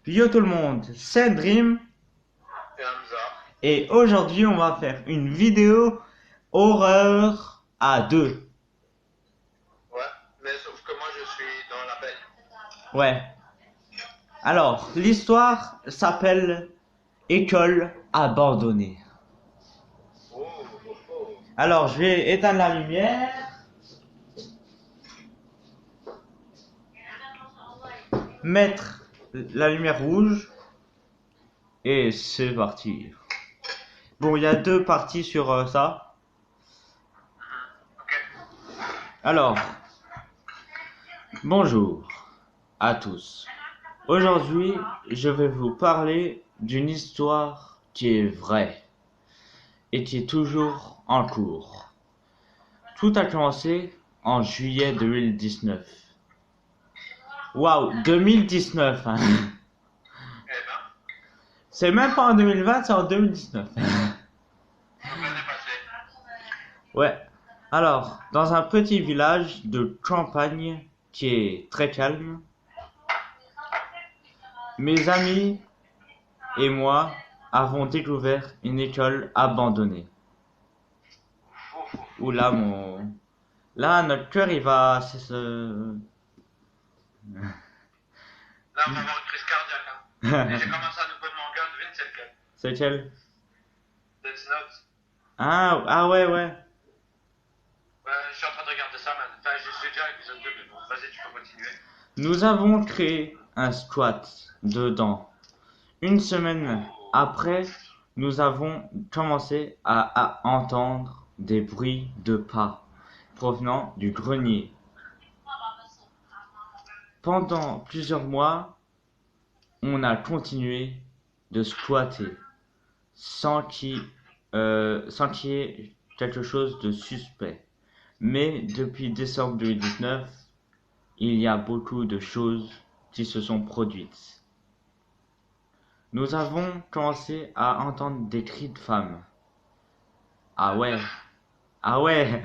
Yo tout le monde, c'est Dream Et Hamza. et aujourd'hui on va faire une vidéo horreur à deux. Ouais, mais sauf que moi je suis dans la belle. Ouais. Alors, l'histoire s'appelle École abandonnée. Oh, oh, oh. Alors, je vais éteindre la lumière, mettre la lumière rouge et c'est parti. Bon, il y a deux parties sur ça. Ok. Alors, bonjour à tous. Aujourd'hui, je vais vous parler d'une histoire qui est vraie et qui est toujours en cours. Tout a commencé en juillet 2019. Waouh, 2019 hein. Eh ben, C'est même pas en 2020, c'est en 2019. donc l'année passée. Ouais. Alors, dans un petit village de campagne qui est très calme, mes amis et moi avons découvert une école abandonnée. Oula, là, notre cœur, il va... Là, on va avoir une crise cardiaque. Hein. Et j'ai commencé un nouveau manga, devine c'est lequel. C'est quel? Death Note. Ah ouais, ouais. Je suis en train de regarder ça, man. Enfin, je suis déjà à l'épisode 2, mais bon, vas-y, tu peux continuer. Nous avons créé un squat dedans. Une semaine après, nous avons commencé à entendre des bruits de pas provenant du grenier. Pendant plusieurs mois, on a continué de squatter sans qu'il y ait quelque chose de suspect. Mais depuis décembre 2019, il y a beaucoup de choses qui se sont produites. Nous avons commencé à entendre des cris de femmes. Ah ouais, ah ouais,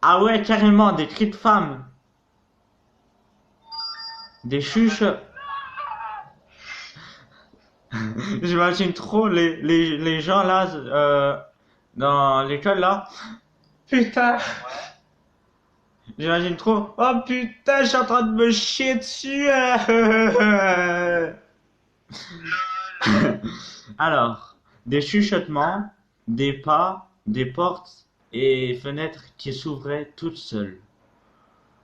ah ouais, carrément, des cris de femmes. Des chuches. J'imagine trop les gens là, dans l'école là. Putain, Ouais. j'imagine trop. Oh putain, je suis en train de me chier dessus. LOL. Alors, des chuchotements, des pas, des portes et fenêtres qui s'ouvraient toutes seules.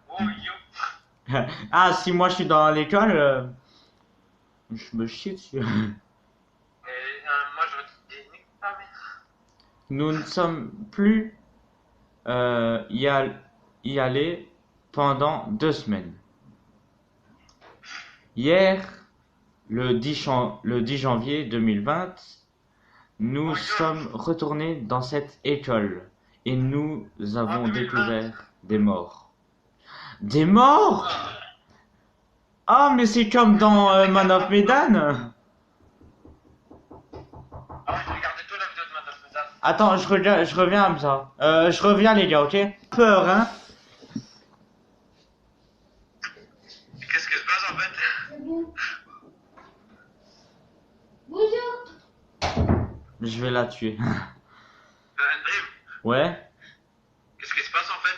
Oh, yo. Ah, si moi je suis dans l'école, je me chie dessus. Et moi, je dis, nique ta mère. Nous ne sommes plus y aller pendant 2 semaines. Hier, le 10 janvier 2020, nous Oh, yo. sommes retournés dans cette école et nous avons 2020. découvert des morts. Des morts? Ah, mais c'est comme dans Man of Medan. Ah ouais, j'ai regardé toute la vidéo de Madame Medan. Attends, je reviens à ça. Je reviens les gars, ok? Peur, hein? Qu'est-ce qui se passe en fait? Je vais la tuer. Dream, Ouais? qu'est-ce qui se passe en fait?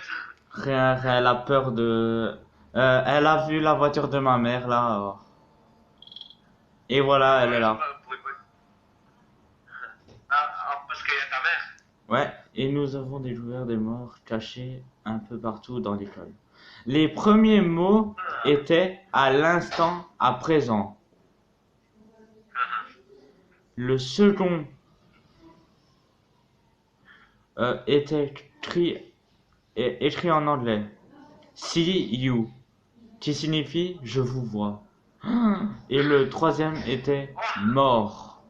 Rien, rien, elle a peur de... elle a vu la voiture de ma mère là. Et voilà, elle est là. Parce qu'il y a ta mère. Ouais, et nous avons découvert des morts cachés un peu partout dans l'école. Les premiers mots étaient à l'instant à présent. Le second était écrit en anglais. See you, qui signifie je vous vois. Et le troisième était mort.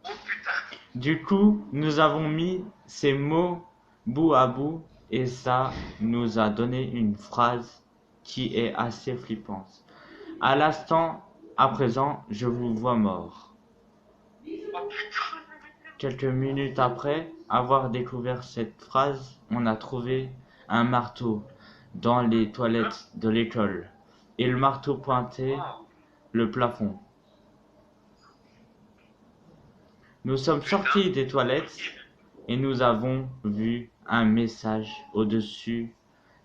Oh putain. Du coup, nous avons mis ces mots bout à bout et ça nous a donné une phrase qui est assez flippante. À l'instant, à présent, je vous vois mort. Oh putain. Quelques minutes après avoir découvert cette phrase, on a trouvé un marteau dans les toilettes de l'école. Et le marteau pointait le plafond. Nous sommes sortis des toilettes et nous avons vu un message au-dessus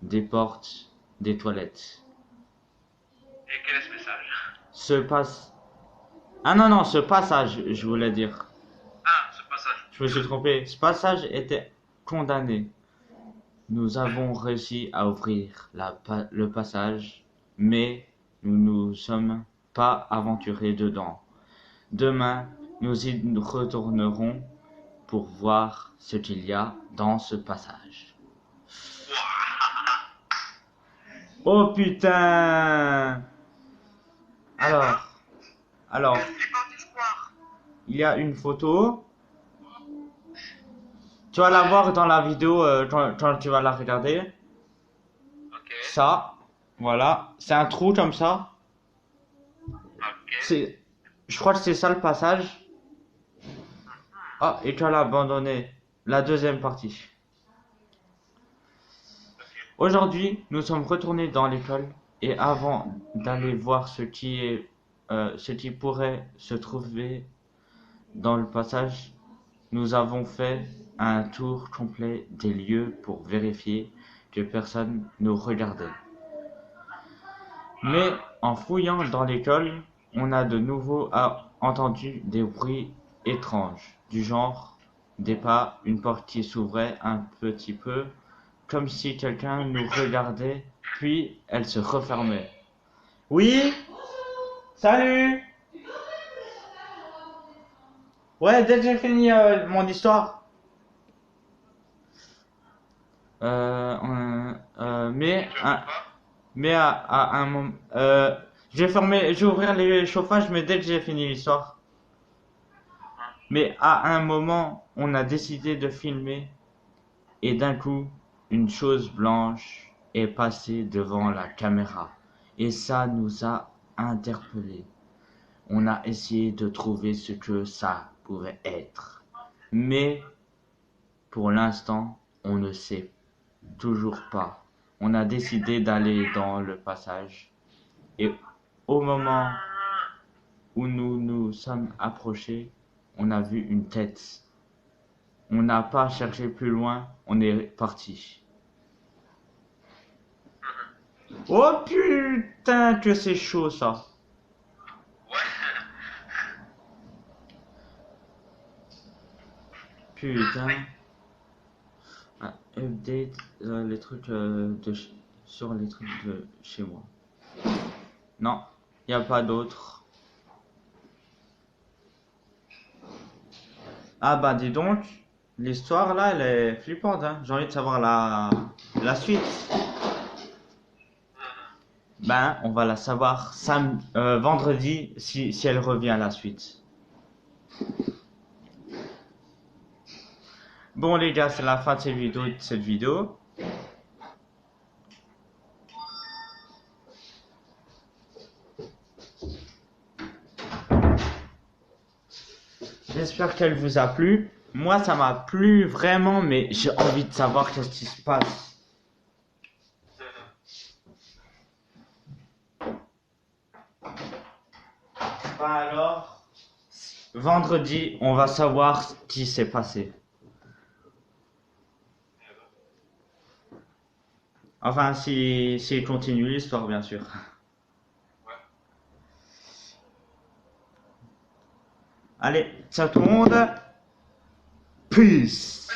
des portes des toilettes. Et quel est ce message? Ah non, non, ce passage, je voulais dire. Ah, ce passage. Je me suis trompé. Ce passage était condamné. Nous avons réussi à ouvrir le passage, mais nous ne nous sommes pas aventurés dedans. Demain, nous y retournerons pour voir ce qu'il y a dans ce passage. Oh putain! Alors, il y a une photo. Tu vas la voir dans la vidéo quand tu vas la regarder. Ok. Ça, voilà, c'est un trou comme ça. Ok. Je crois que c'est ça le passage. Ah, et tu as abandonné la deuxième partie. Aujourd'hui, nous sommes retournés dans l'école et avant d'aller voir ce qui pourrait se trouver dans le passage, nous avons fait un tour complet des lieux pour vérifier que personne nous regardait. Mais en fouillant dans l'école, on a de nouveau entendu des bruits étranges, du genre des pas, une porte qui s'ouvrait un petit peu, comme si quelqu'un nous regardait, puis elle se refermait. Oui? Salut? Ouais, dès que j'ai fini mon histoire. Mais à un moment, je vais ouvrir les chauffages, mais dès que j'ai fini l'histoire. Mais à un moment, on a décidé de filmer, et d'un coup, une chose blanche est passée devant la caméra, et ça nous a interpellés. On a essayé de trouver ce que ça pouvait être, mais pour l'instant, on ne sait toujours pas. On a décidé d'aller dans le passage, et au moment où nous nous sommes approchés, on a vu une tête. On n'a pas cherché plus loin, on est parti. Oh putain que c'est chaud ça. Ouais. Putain. Ah, update les trucs sur les trucs de chez moi. Non, y a pas d'autre. Ah bah dis donc, l'histoire là elle est flippante hein. J'ai envie de savoir la suite. Ben on va la savoir vendredi si elle revient à la suite. Bon les gars, c'est la fin de cette vidéo. J'espère qu'elle vous a plu. Moi, ça m'a plu vraiment, mais j'ai envie de savoir qu'est-ce qui se passe. Ben alors, vendredi, on va savoir ce qui s'est passé. Enfin, s'il continue l'histoire, bien sûr. Ouais. Allez, ciao tout le monde. Peace.